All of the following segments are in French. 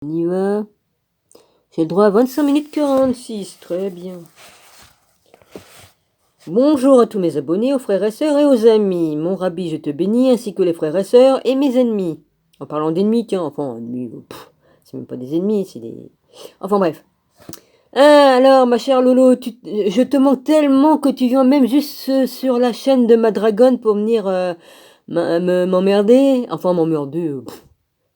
On y va. J'ai le droit à 25 minutes 46. Très bien. Bonjour à tous mes abonnés, aux frères et sœurs et aux amis. Mon rabbi, je te bénis, ainsi que les frères et sœurs et mes ennemis. En parlant d'ennemis, tiens, enfin, ennemis, c'est même pas des ennemis, c'est des... Enfin bref. Ah, alors, ma chère Lolo, je te manque tellement que tu viens même juste sur la chaîne de ma dragonne pour venir m'emmerder. Enfin, m'emmerder.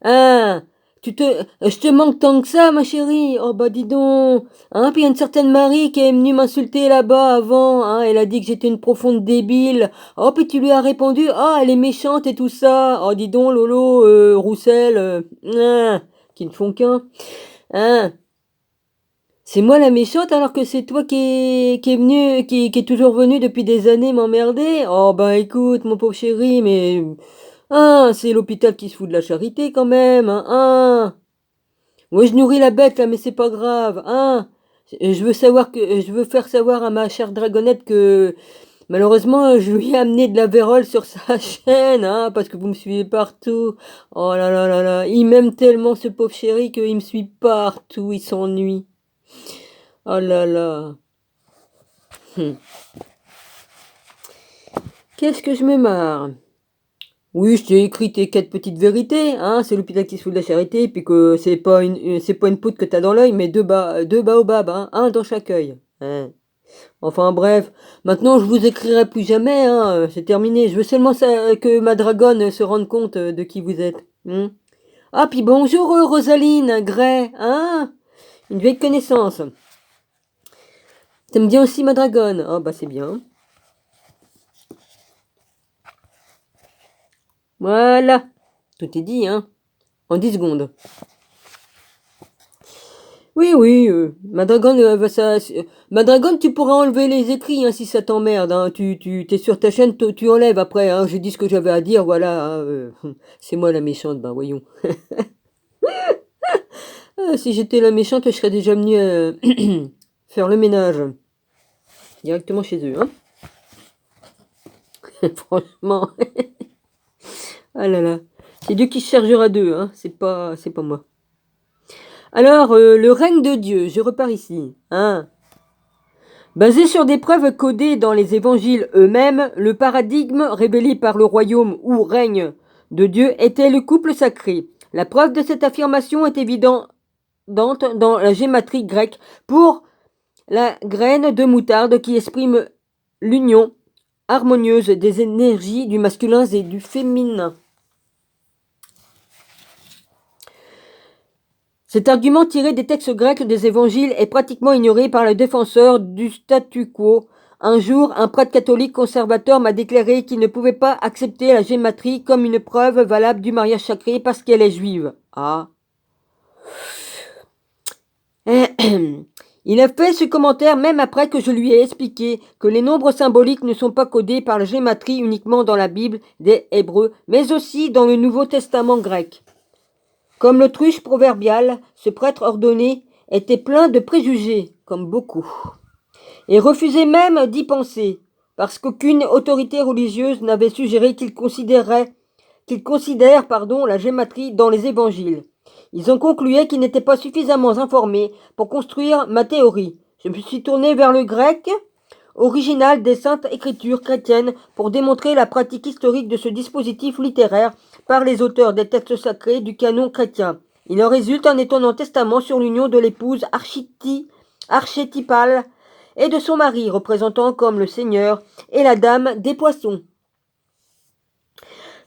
Ah, je te manque tant que ça, ma chérie. Oh bah dis donc. Hein, puis il y a une certaine Marie qui est venue m'insulter là-bas avant. Hein, elle a dit que j'étais une profonde débile. Oh, puis tu lui as répondu, ah, elle est méchante et tout ça. Oh, dis donc, Lolo, Roussel, qui ne font qu'un. Hein, c'est moi la méchante alors que c'est toi qui est venu, qui est toujours venu depuis des années m'emmerder. Oh bah écoute, mon pauvre chéri, mais c'est l'hôpital qui se fout de la charité quand même. Ouais, je nourris la bête là, mais c'est pas grave. Je veux faire savoir à ma chère dragonnette que malheureusement je lui ai amené de la vérole sur sa chaîne, parce que vous me suivez partout. Oh là là là là, il m'aime tellement ce pauvre chéri qu'il me suit partout, il s'ennuie. Oh là là. Hum. Qu'est-ce que je me marre. Oui, je t'ai écrit tes 4 petites vérités, c'est l'hôpital qui se fout de la charité, puis que c'est pas une poudre que t'as dans l'œil, mais deux baobabs, un dans chaque œil. Enfin bref, maintenant je vous écrirai plus jamais, c'est terminé. Je veux seulement que ma dragonne se rende compte de qui vous êtes. Ah, puis bonjour Rosaline, Gray, une vieille connaissance. T'aimes bien aussi ma dragonne? Ah bah c'est bien. Voilà, tout est dit, en 10 secondes. Oui, oui, ma dragonne, ma dragonne, tu pourras enlever les écrits, si ça t'emmerde, t'es sur ta chaîne, tu enlèves après, j'ai dit ce que j'avais à dire, voilà, c'est moi la méchante, ben voyons. Si j'étais la méchante, je serais déjà venue faire le ménage, directement chez eux, Franchement, ah là là, c'est Dieu qui se chargera d'eux, c'est pas moi. Alors, le règne de Dieu, je repars ici, Basé sur des preuves codées dans les évangiles eux-mêmes, le paradigme révélé par le royaume ou règne de Dieu était le couple sacré. La preuve de cette affirmation est évidente dans la gématrie grecque pour la graine de moutarde qui exprime l'union harmonieuse des énergies du masculin et du féminin. Cet argument tiré des textes grecs des évangiles est pratiquement ignoré par les défenseurs du statu quo. Un jour, un prêtre catholique conservateur m'a déclaré qu'il ne pouvait pas accepter la gématrie comme une preuve valable du mariage sacré parce qu'elle est juive. Il a fait ce commentaire même après que je lui ai expliqué que les nombres symboliques ne sont pas codés par la gématrie uniquement dans la Bible des Hébreux, mais aussi dans le Nouveau Testament grec. Comme l'autruche proverbiale, ce prêtre ordonné était plein de préjugés, comme beaucoup, et refusait même d'y penser, parce qu'aucune autorité religieuse n'avait suggéré qu'il considère la gématrie dans les évangiles. Ils ont conclué qu'ils n'étaient pas suffisamment informés pour construire ma théorie. Je me suis tourné vers le grec original des saintes écritures chrétiennes pour démontrer la pratique historique de ce dispositif littéraire par les auteurs des textes sacrés du canon chrétien. Il en résulte un étonnant testament sur l'union de l'épouse archétypale et de son mari, représentant comme le Seigneur et la Dame des poissons.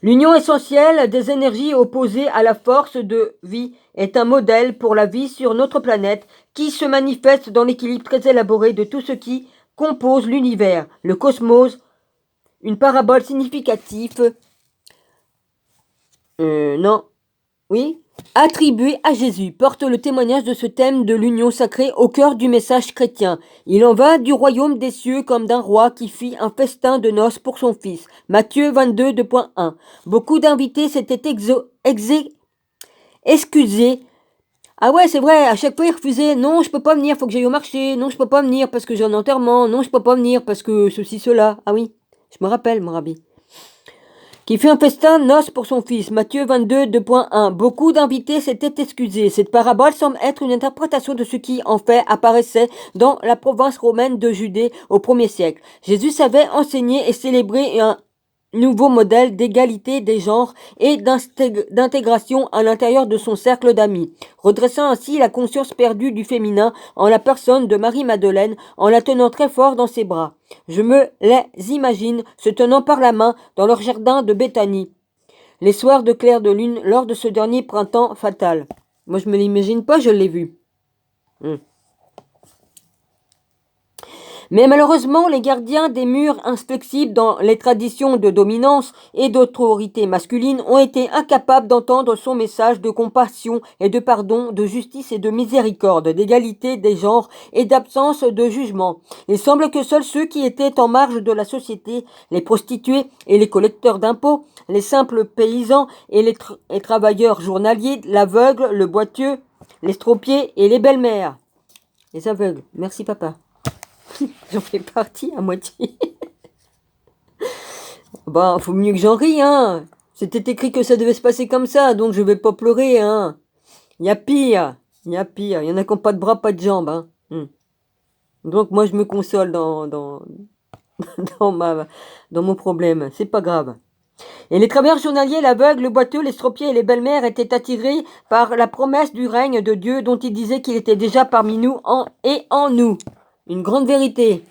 L'union essentielle des énergies opposées à la force de vie est un modèle pour la vie sur notre planète qui se manifeste dans l'équilibre très élaboré de tout ce qui compose l'univers, le cosmos, une parabole significative. Attribué à Jésus, porte le témoignage de ce thème de l'union sacrée au cœur du message chrétien. Il en va du royaume des cieux comme d'un roi qui fit un festin de noces pour son fils. Matthieu 22, 2.1. Beaucoup d'invités s'étaient excusés. Ah ouais, c'est vrai, à chaque fois ils refusaient. Non, je peux pas venir, faut que j'aille au marché. Non, je peux pas venir parce que j'ai un enterrement. Non, je peux pas venir parce que ceci, cela. Ah oui, je me rappelle, mon rabbi. qui fit un festin noces pour son fils. Matthieu 22, 2.1. Beaucoup d'invités s'étaient excusés. Cette parabole semble être une interprétation de ce qui, en fait, apparaissait dans la province romaine de Judée au 1er siècle. Jésus savait enseigner et célébrer un nouveau modèle d'égalité des genres et d'intégration à l'intérieur de son cercle d'amis, redressant ainsi la conscience perdue du féminin en la personne de Marie-Madeleine en la tenant très fort dans ses bras. Je me les imagine se tenant par la main dans leur jardin de Béthanie, les soirs de clair de lune lors de ce dernier printemps fatal. Moi je me l'imagine pas, je l'ai vu. Mais malheureusement, les gardiens des murs inflexibles dans les traditions de dominance et d'autorité masculine ont été incapables d'entendre son message de compassion et de pardon, de justice et de miséricorde, d'égalité des genres et d'absence de jugement. Il semble que seuls ceux qui étaient en marge de la société, les prostituées et les collecteurs d'impôts, les simples paysans et les travailleurs journaliers, l'aveugle, le boiteux, l'estropié et les belles-mères. Les aveugles. Merci papa. J'en fais partie à moitié. Bah, faut mieux que j'en rie, hein. C'était écrit que ça devait se passer comme ça, donc je vais pas pleurer, hein. Il y a pire. Il y en a qui n'ont pas de bras, pas de jambes, hein. Donc moi je me console dans mon problème. C'est pas grave. Et les travailleurs journaliers, l'aveugle, le boiteux, l'estropié et les belles-mères étaient attirés par la promesse du règne de Dieu dont il disait qu'il était déjà parmi nous et en nous. Une grande vérité.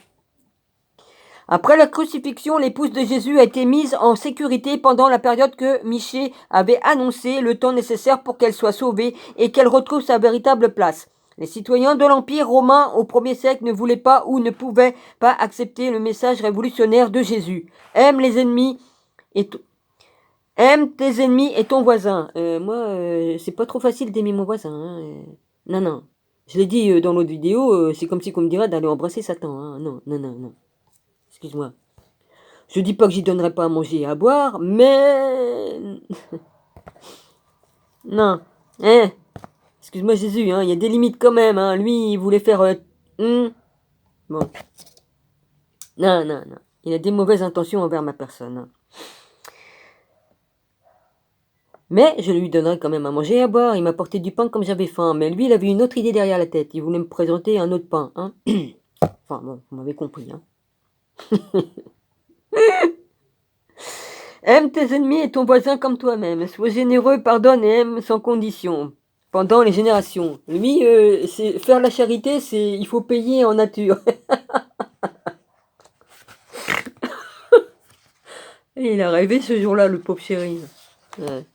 Après la crucifixion, l'épouse de Jésus a été mise en sécurité pendant la période que Michée avait annoncé, le temps nécessaire pour qu'elle soit sauvée et qu'elle retrouve sa véritable place. Les citoyens de l'Empire romain au 1er siècle ne voulaient pas ou ne pouvaient pas accepter le message révolutionnaire de Jésus. Aime tes ennemis et ton voisin. C'est pas trop facile d'aimer mon voisin. Hein. Non. Je l'ai dit dans l'autre vidéo, c'est comme si on me dirait d'aller embrasser Satan. Hein. Non. Excuse-moi. Je dis pas que j'y donnerai pas à manger et à boire, mais... non. Excuse-moi Jésus, hein, il y a des limites quand même. Hein. Lui, il voulait faire... Bon. Non. Il a des mauvaises intentions envers ma personne. Hein. Mais je lui donnerai quand même à manger et à boire. Il m'a porté du pain comme j'avais faim. Mais lui, il avait une autre idée derrière la tête. Il voulait me présenter un autre pain. Hein. Enfin bon, vous m'avez compris. Hein. Aime tes ennemis et ton voisin comme toi-même. Sois généreux, pardonne et aime sans condition. Pendant les générations. Lui, c'est faire la charité, il faut payer en nature. Et il a rêvé ce jour-là, le pauvre chéri. Ouais.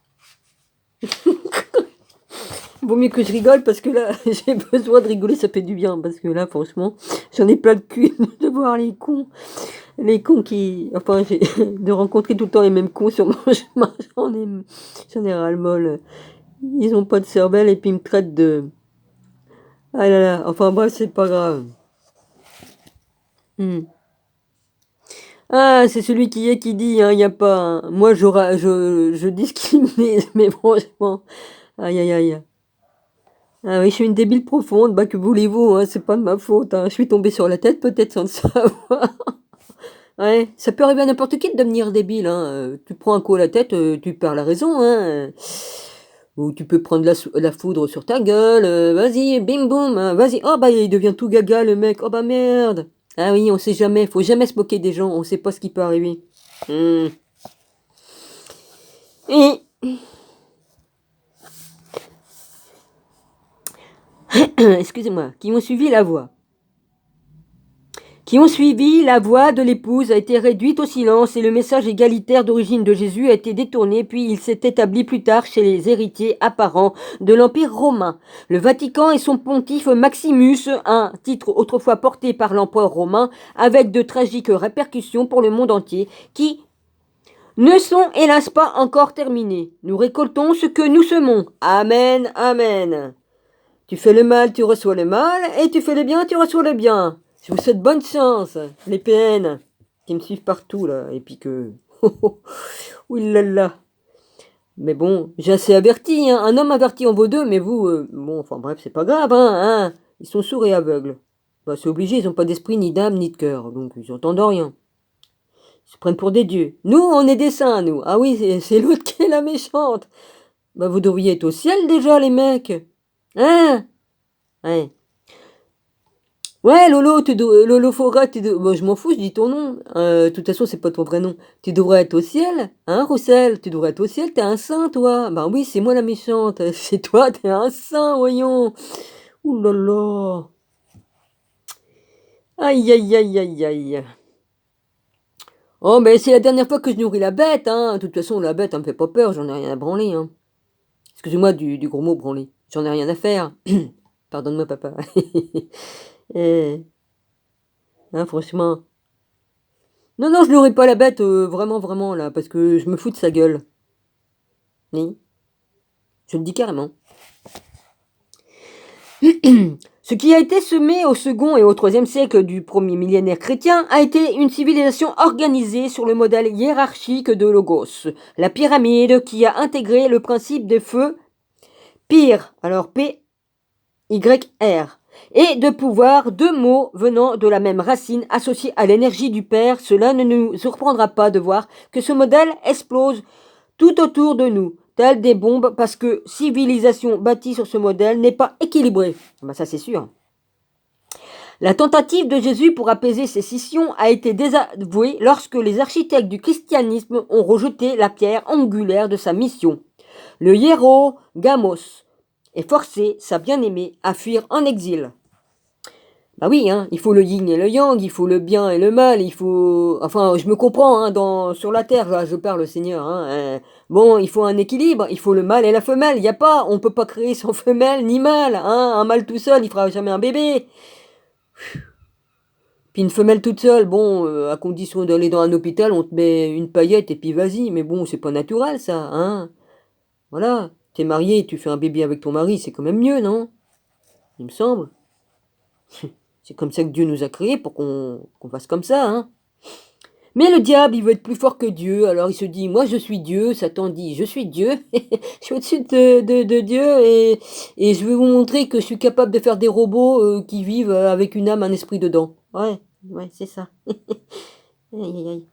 Vaut mieux que je rigole parce que là, j'ai besoin de rigoler, ça fait du bien. Parce que là, franchement, j'en ai plein le cul de voir les cons. Les cons qui... Enfin, de rencontrer tout le temps les mêmes cons sur mon chemin. J'en ai ras-le-molle. Ils ont pas de cervelle et puis ils me traitent de... Ah là là, enfin bref, c'est pas grave. Ah, c'est celui qui dit, hein, il n'y a pas... Hein. Moi, je discrimine, mais franchement... Aïe. Ah oui, je suis une débile profonde, bah que voulez-vous, hein, c'est pas de ma faute, hein. Je suis tombée sur la tête peut-être sans le savoir. Ouais, ça peut arriver à n'importe qui de devenir débile, hein. Tu prends un coup à la tête, tu perds la raison, hein. Ou tu peux prendre la foudre sur ta gueule, vas-y, bim boum, hein, vas-y, oh bah il devient tout gaga le mec, oh bah merde. Ah oui, on sait jamais, faut jamais se moquer des gens, on sait pas ce qui peut arriver. Et... excusez-moi, qui ont suivi la voie de l'épouse a été réduite au silence et le message égalitaire d'origine de Jésus a été détourné, puis il s'est établi plus tard chez les héritiers apparents de l'Empire romain. Le Vatican et son pontife Maximus, un titre autrefois porté par l'empereur romain, avec de tragiques répercussions pour le monde entier, qui ne sont hélas pas encore terminés. Nous récoltons ce que nous semons. Amen, amen. Tu fais le mal, tu reçois le mal, et tu fais le bien, tu reçois le bien. Je vous souhaite bonne chance, les PN, qui me suivent partout, là, et puis que... Ouilala. Mais bon, j'ai assez averti, hein. Un homme averti en vaut deux, mais vous... bon, enfin bref, c'est pas grave, hein. Ils sont sourds et aveugles. Bah, c'est obligé, ils n'ont pas d'esprit, ni d'âme, ni de cœur, donc ils n'entendent rien. Ils se prennent pour des dieux. Nous, on est des saints, nous. Ah oui, c'est l'autre qui est la méchante. Bah, vous devriez être au ciel déjà, les mecs. Hein? Ouais. Ouais, Lolo, Lolo Fora, bah, je m'en fous, je dis ton nom. De toute façon, c'est pas ton vrai nom. Tu devrais être au ciel, hein, Roussel? Tu devrais être au ciel, t'es un saint, toi. Bah oui, c'est moi la méchante. C'est toi, t'es un saint, voyons. Ouh là là. Aïe, aïe, aïe, aïe, aïe. Oh, mais c'est la dernière fois que je nourris la bête, hein. De toute façon, la bête, elle me fait pas peur, j'en ai rien à branler, hein. Excusez-moi du gros mot branler. J'en ai rien à faire. Pardonne-moi, papa. Eh, hein, franchement. Non, non, je nourris pas la bête, vraiment, vraiment, là, parce que je me fous de sa gueule. Oui, je le dis carrément. Ce qui a été semé au second et au troisième siècle du premier millénaire chrétien a été une civilisation organisée sur le modèle hiérarchique de Logos, la pyramide qui a intégré le principe des feux, Pyr, alors P-Y-R, et de pouvoir, deux mots venant de la même racine associée à l'énergie du Père. Cela ne nous surprendra pas de voir que ce modèle explose tout autour de nous, telles des bombes, parce que civilisation bâtie sur ce modèle n'est pas équilibrée. Ben ça c'est sûr. La tentative de Jésus pour apaiser ces scissions a été désavouée lorsque les architectes du christianisme ont rejeté la pierre angulaire de sa mission. Le hiérogamos et forcé sa bien-aimée à fuir en exil. Bah oui, hein, il faut le yin et le yang, il faut le bien et le mal, il faut... Enfin, je me comprends, hein, sur la terre, là, je parle, Seigneur. Hein, bon, il faut un équilibre, il faut le mâle et la femelle, il y a pas, on peut pas créer sans femelle ni mâle, hein, un mâle tout seul, il fera jamais un bébé. Puis une femelle toute seule, bon, à condition d'aller dans un hôpital, on te met une paillette et puis vas-y, mais bon, c'est pas naturel, ça, hein. Voilà, t'es marié, tu fais un bébé avec ton mari, c'est quand même mieux, non? Il me semble. C'est comme ça que Dieu nous a créés, pour qu'on fasse comme ça, hein. Mais le diable, il veut être plus fort que Dieu, alors il se dit, moi je suis Dieu, Satan dit, je suis Dieu, je suis au-dessus de Dieu, et je vais vous montrer que je suis capable de faire des robots qui vivent avec une âme, un esprit dedans. Ouais, ouais, c'est ça. Aïe, aïe, aïe.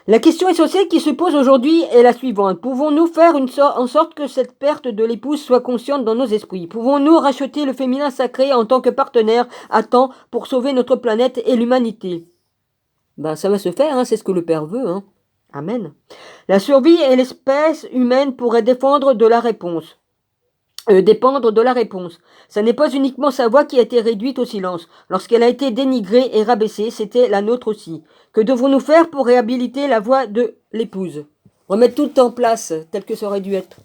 La question essentielle qui se pose aujourd'hui est la suivante. Pouvons-nous faire en sorte que cette perte de l'épouse soit consciente dans nos esprits? Pouvons-nous racheter le féminin sacré en tant que partenaire à temps pour sauver notre planète et l'humanité? Ben, ça va se faire, hein, c'est ce que le Père veut. Hein. Amen. La survie et l'espèce humaine pourraient dépendre de la réponse. Dépendre de la réponse. Ce n'est pas uniquement sa voix qui a été réduite au silence. Lorsqu'elle a été dénigrée et rabaissée, c'était la nôtre aussi. Que devons-nous faire pour réhabiliter la voix de l'épouse? Remettre tout en place, tel que ça aurait dû être.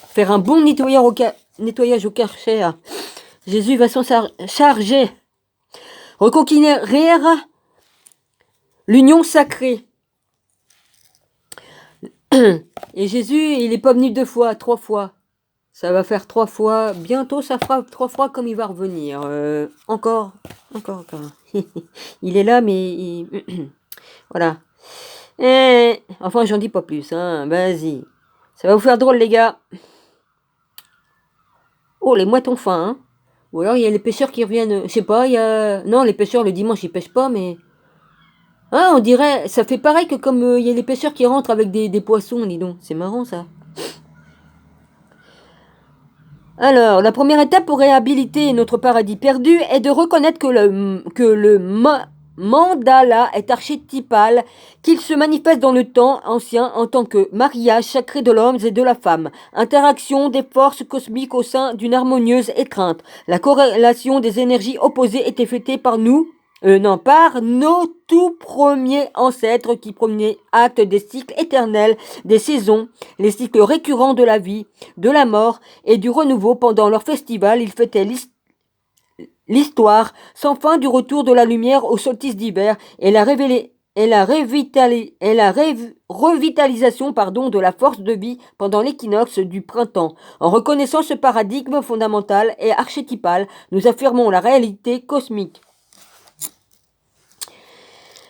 Faire un bon nettoyage au Karcher. Jésus va s'en charger. Reconquérir l'union sacrée. Et Jésus, il n'est pas venu 2 fois, 3 fois. Ça va faire 3 fois. Bientôt, ça fera 3 fois comme il va revenir. Encore. Il est là, mais... voilà. Enfin, j'en dis pas plus. Hein. Vas-y. Ça va vous faire drôle, les gars. Oh, les moutons fins. Hein. Ou alors, il y a les pêcheurs qui reviennent. Je sais pas, il y a... Non, les pêcheurs, le dimanche, ils pêchent pas, mais... Ah, on dirait... Ça fait pareil que comme il y a les pêcheurs qui rentrent avec des poissons, dis donc. C'est marrant, ça. Alors, la première étape pour réhabiliter notre paradis perdu est de reconnaître que le mandala est archétypal, qu'il se manifeste dans le temps ancien en tant que mariage sacré de l'homme et de la femme, interaction des forces cosmiques au sein d'une harmonieuse étreinte. La corrélation des énergies opposées était faite par nous, par nos tout premiers ancêtres qui prenaient acte des cycles éternels, des saisons, les cycles récurrents de la vie, de la mort et du renouveau. Pendant leur festival, ils fêtaient l'histoire sans fin du retour de la lumière au solstice d'hiver et la revitalisation de la force de vie pendant l'équinoxe du printemps. En reconnaissant ce paradigme fondamental et archétypal, nous affirmons la réalité cosmique.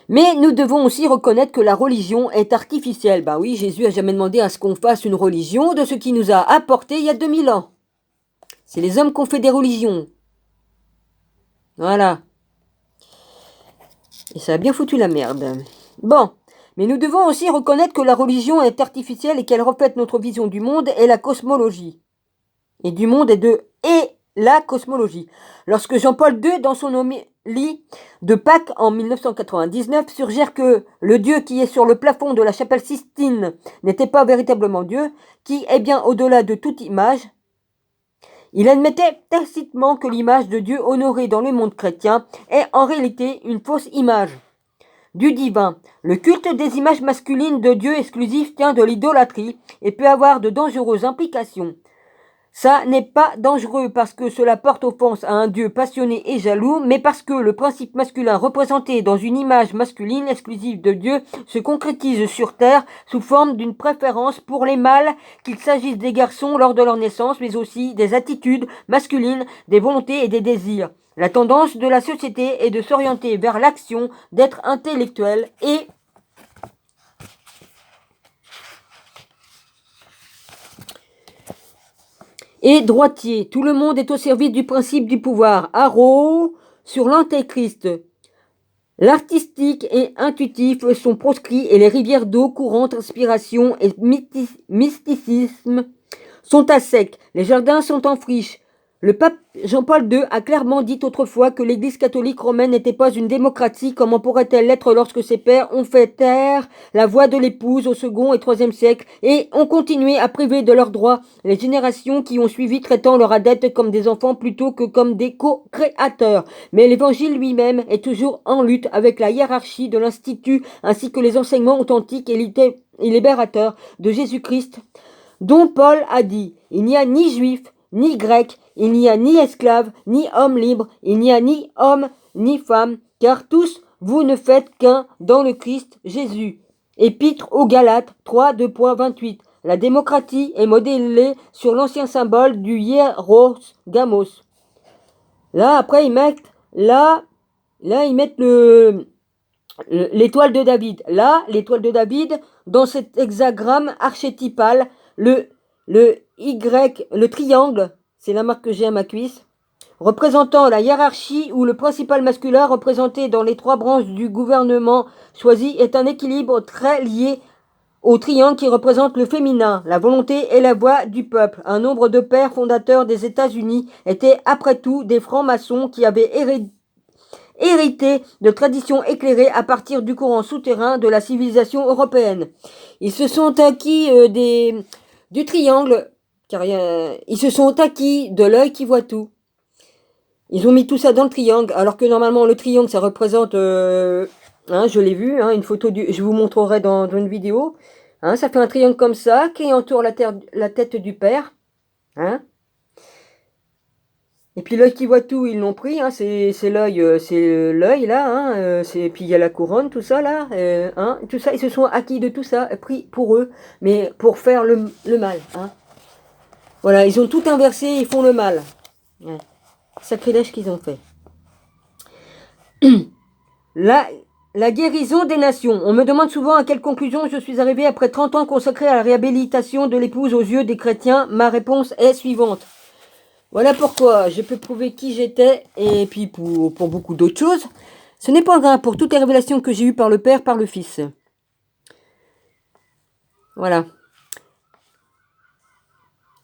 Mais nous devons aussi reconnaître que la religion est artificielle. Ben oui, Jésus a jamais demandé à ce qu'on fasse une religion de ce qu'il nous a apporté il y a 2000 ans. C'est les hommes qui ont fait des religions. Voilà. Et ça a bien foutu la merde. Bon, mais nous devons aussi reconnaître que la religion est artificielle et qu'elle reflète notre vision du monde et la cosmologie. Et du monde et la cosmologie. Lorsque Jean-Paul II, dans son homélie de Pâques en 1999, suggère que le Dieu qui est sur le plafond de la chapelle Sistine n'était pas véritablement Dieu, qui est bien au-delà de toute image, il admettait tacitement que l'image de Dieu honorée dans le monde chrétien est en réalité une fausse image du divin. Le culte des images masculines de Dieu exclusif tient de l'idolâtrie et peut avoir de dangereuses implications. Ça n'est pas dangereux parce que cela porte offense à un Dieu passionné et jaloux, mais parce que le principe masculin représenté dans une image masculine exclusive de Dieu se concrétise sur terre sous forme d'une préférence pour les mâles, qu'il s'agisse des garçons lors de leur naissance, mais aussi des attitudes masculines, des volontés et des désirs. La tendance de la société est de s'orienter vers l'action, d'être intellectuel et droitier. Tout le monde est au service du principe du pouvoir. Haro sur l'antéchrist. L'artistique et intuitif sont proscrits et les rivières d'eau courante, inspiration et mysticisme sont à sec. Les jardins sont en friche. Le pape Jean-Paul II a clairement dit autrefois que l'Église catholique romaine n'était pas une démocratie. Comment pourrait-elle l'être lorsque ses pères ont fait taire la voix de l'épouse au second et troisième siècle et ont continué à priver de leurs droits les générations qui ont suivi, traitant leurs adeptes comme des enfants plutôt que comme des co-créateurs. Mais l'Évangile lui-même est toujours en lutte avec la hiérarchie de l'Institut ainsi que les enseignements authentiques et libérateurs de Jésus-Christ, dont Paul a dit « Il n'y a ni juif, ni grec, il n'y a ni esclave, ni homme libre, il n'y a ni homme, ni femme, car tous vous ne faites qu'un dans le Christ Jésus. » Épître aux Galates 3, 2.28. La démocratie est modélée sur l'ancien symbole du hieros gamos. Là, après, ils mettent l'étoile de David. Là, l'étoile de David, dans cet hexagramme archétypal, le Y, le triangle, c'est la marque que j'ai à ma cuisse, représentant la hiérarchie où le principal masculin représenté dans les trois branches du gouvernement choisi est un équilibre très lié au triangle qui représente le féminin, la volonté et la voix du peuple. Un nombre de pères fondateurs des États-Unis étaient après tout des francs-maçons qui avaient hérité de traditions éclairées à partir du courant souterrain de la civilisation européenne. Ils se sont acquis du triangle, car ils se sont acquis de l'œil qui voit tout. Ils ont mis tout ça dans le triangle, alors que normalement le triangle ça représente, je l'ai vu, une photo je vous montrerai dans une vidéo. Ça fait un triangle comme ça qui entoure la tête du père. Et puis l'œil qui voit tout, ils l'ont pris, c'est l'œil là, puis il y a la couronne, tout ça là, tout ça, ils se sont acquis de tout ça, pris pour eux, mais pour faire le mal. Voilà, ils ont tout inversé, ils font le mal. Ouais. Sacrilège qu'ils ont fait. La guérison des nations. On me demande souvent à quelle conclusion je suis arrivée après 30 ans consacrés à la réhabilitation de l'épouse aux yeux des chrétiens. Ma réponse est suivante. Voilà pourquoi je peux prouver qui j'étais, et puis pour beaucoup d'autres choses. Ce n'est pas grave pour toutes les révélations que j'ai eues par le Père, par le Fils. Voilà.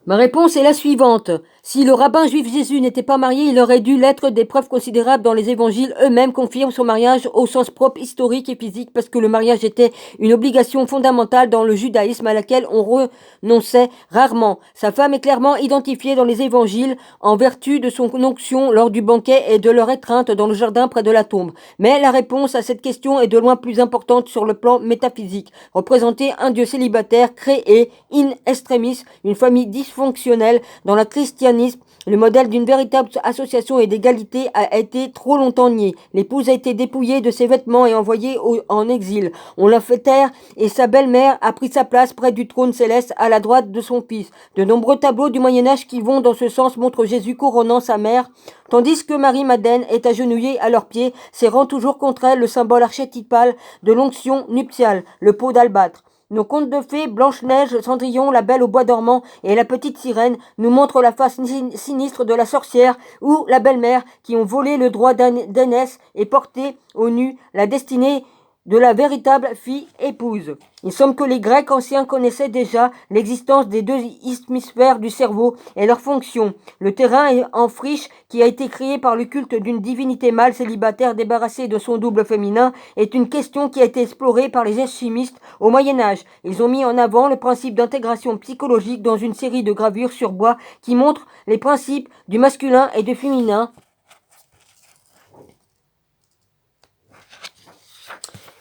Ma réponse est la suivante. Si le rabbin juif Jésus n'était pas marié, il aurait dû l'être. Des preuves considérables dans les évangiles eux-mêmes confirment son mariage au sens propre, historique et physique, parce que le mariage était une obligation fondamentale dans le judaïsme à laquelle on renonçait rarement. Sa femme est clairement identifiée dans les évangiles en vertu de son onction lors du banquet et de leur étreinte dans le jardin près de la tombe. Mais la réponse à cette question est de loin plus importante sur le plan métaphysique. Représenter un Dieu célibataire, créé, in extremis, une famille dysfonctionnelle dans la christianisme, le modèle d'une véritable association et d'égalité a été trop longtemps nié. L'épouse a été dépouillée de ses vêtements et envoyée en exil. On l'a fait taire et sa belle-mère a pris sa place près du trône céleste à la droite de son fils. De nombreux tableaux du Moyen-Âge qui vont dans ce sens montrent Jésus couronnant sa mère, tandis que Marie-Madeleine est agenouillée à leurs pieds, serrant toujours contre elle le symbole archétypal de l'onction nuptiale, le pot d'albâtre. nos contes de fées, Blanche-Neige, Cendrillon, la Belle au bois dormant et la petite sirène nous montrent la face sinistre de la sorcière ou la belle-mère qui ont volé le droit d'aînesse et porté au nu la destinée de la véritable fille épouse. Il semble que les Grecs anciens connaissaient déjà l'existence des deux hémisphères du cerveau et leurs fonctions. Le terrain en friche, qui a été créé par le culte d'une divinité mâle célibataire débarrassée de son double féminin, est une question qui a été explorée par les alchimistes au Moyen-Âge. Ils ont mis en avant le principe d'intégration psychologique dans une série de gravures sur bois qui montrent les principes du masculin et du féminin.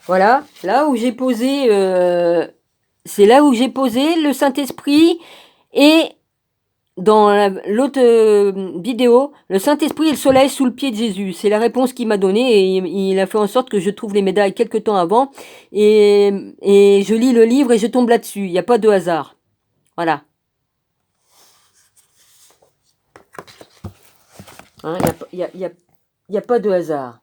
Voilà, là où j'ai posé, c'est là où j'ai posé le Saint-Esprit et dans l'autre vidéo, le Saint-Esprit et le soleil sous le pied de Jésus. C'est la réponse qu'il m'a donnée et il a fait en sorte que je trouve les médailles quelques temps avant et je lis le livre et je tombe là-dessus. Il n'y a pas de hasard. Voilà. Hein, il y a pas de hasard.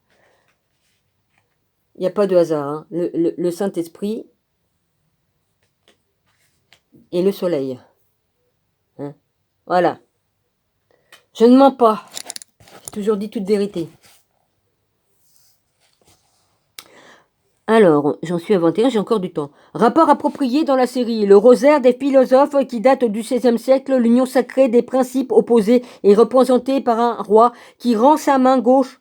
Il n'y a pas de hasard. Hein. Le Saint-Esprit et le soleil. Hein. Voilà. Je ne mens pas. J'ai toujours dit toute vérité. Alors, j'en suis à 21, j'ai encore du temps. Rapport approprié dans la série. Le rosaire des philosophes qui date du XVIe siècle, l'union sacrée des principes opposés est représentée par un roi qui tend sa main gauche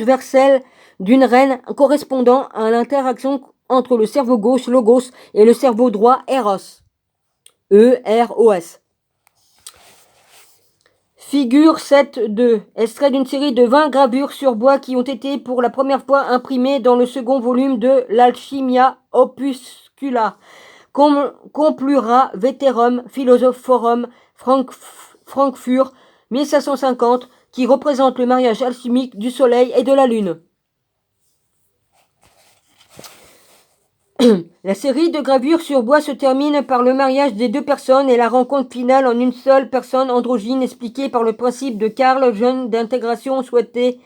vers celle d'une reine correspondant à l'interaction entre le cerveau gauche, logos, et le cerveau droit, eros. E-R-O-S. Figure 7.2, extrait d'une série de 20 gravures sur bois qui ont été pour la première fois imprimées dans le second volume de l'Alchimia Opuscula. Complura Veterum Philosophorum Frankfurt 1550, qui représente le mariage alchimique du soleil et de la lune. La série de gravures sur bois se termine par le mariage des deux personnes et la rencontre finale en une seule personne androgyne expliquée par le principe de Carl Jung d'intégration souhaitée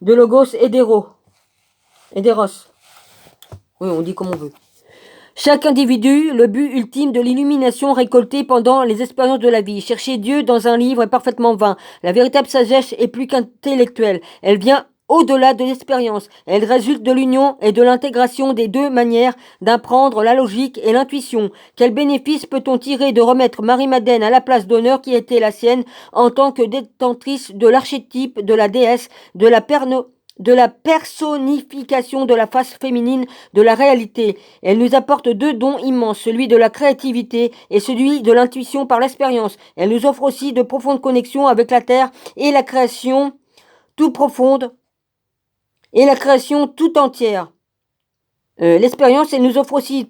de Logos et d'Eros. Oui, on dit comme on veut. Chaque individu, le but ultime de l'illumination récoltée pendant les expériences de la vie. Chercher Dieu dans un livre est parfaitement vain. La véritable sagesse est plus qu'intellectuelle. Elle vient au-delà de l'expérience. Elle résulte de l'union et de l'intégration des deux manières d'apprendre la logique et l'intuition. Quel bénéfice peut-on tirer de remettre Marie-Madeleine à la place d'honneur qui était la sienne en tant que détentrice de l'archétype de la déesse, de la personnification de la face féminine de la réalité. Elle nous apporte deux dons immenses, celui de la créativité et celui de l'intuition par l'expérience. Elle nous offre aussi de profondes connexions avec la terre et la création tout profonde et la création tout entière. L'expérience, elle nous offre aussi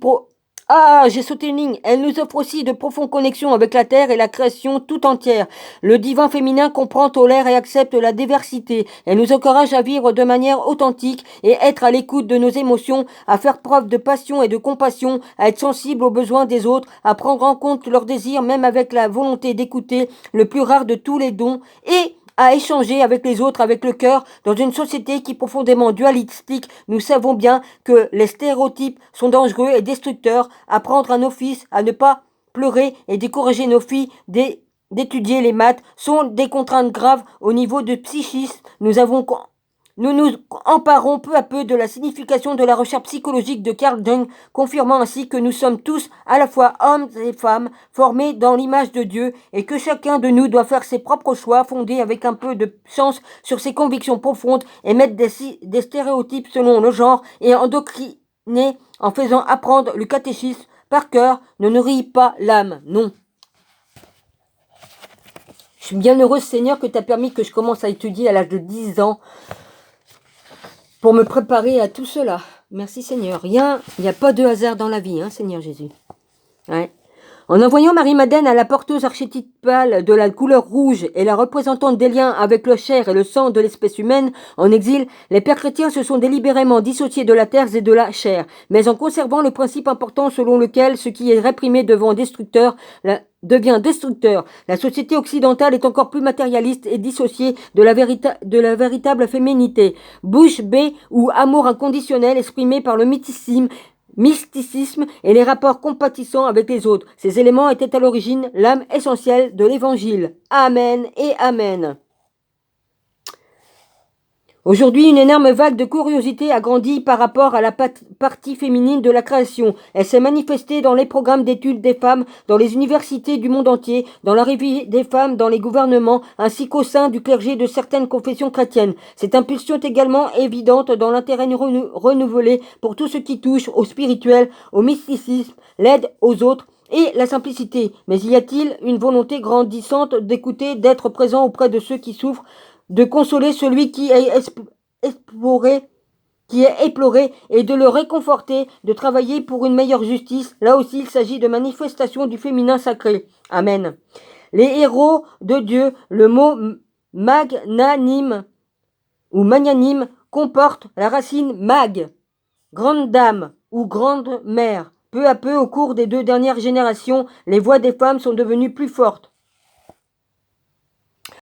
j'ai sauté une ligne. Elle nous offre aussi de profondes connexions avec la Terre et la création tout entière. Le divin féminin comprend, tolère et accepte la diversité. Elle nous encourage à vivre de manière authentique et être à l'écoute de nos émotions, à faire preuve de passion et de compassion, à être sensible aux besoins des autres, à prendre en compte leurs désirs même avec la volonté d'écouter le plus rare de tous les dons et à échanger avec les autres, avec le cœur, dans une société qui est profondément dualistique. Nous savons bien que les stéréotypes sont dangereux et destructeurs. Apprendre à nos fils à ne pas pleurer et décourager nos filles d'étudier les maths sont des contraintes graves au niveau de psychisme. Nous nous emparons peu à peu de la signification de la recherche psychologique de Carl Jung, confirmant ainsi que nous sommes tous, à la fois hommes et femmes, formés dans l'image de Dieu et que chacun de nous doit faire ses propres choix fondés avec un peu de chance sur ses convictions profondes et mettre des stéréotypes selon le genre et endoctriner en faisant apprendre le catéchisme par cœur ne nourrit pas l'âme, non. Je suis bien heureuse, Seigneur, que tu as permis que je commence à étudier à l'âge de 10 ans. Pour me préparer à tout cela. Merci Seigneur. Il n'y a pas de hasard dans la vie, hein, Seigneur Jésus. Ouais. En envoyant Marie-Madeleine à la porteuse archétypale de la couleur rouge et la représentante des liens avec le chair et le sang de l'espèce humaine en exil, les pères chrétiens se sont délibérément dissociés de la terre et de la chair, mais en conservant le principe important selon lequel ce qui est réprimé devient destructeur. La société occidentale est encore plus matérialiste et dissociée de la véritable féminité. Bouche bée ou amour inconditionnel exprimé par le mysticisme mysticisme et les rapports compatissants avec les autres. Ces éléments étaient à l'origine l'âme essentielle de l'Évangile. Amen et Amen. Aujourd'hui, une énorme vague de curiosité a grandi par rapport à la partie féminine de la création. Elle s'est manifestée dans les programmes d'études des femmes, dans les universités du monde entier, dans l'arrivée des femmes dans les gouvernements, ainsi qu'au sein du clergé de certaines confessions chrétiennes. Cette impulsion est également évidente dans l'intérêt renouvelé pour tout ce qui touche au spirituel, au mysticisme, l'aide aux autres, et la simplicité. Mais y a-t-il une volonté grandissante d'écouter, d'être présent auprès de ceux qui souffrent, de consoler celui qui est éploré et de le réconforter, de travailler pour une meilleure justice? Là aussi, il s'agit de manifestations du féminin sacré. Amen. Les héros de Dieu, le mot magnanime ou magnanime comporte la racine mag, grande dame ou grande mère. Peu à peu, au cours des 2 dernières générations, les voix des femmes sont devenues plus fortes.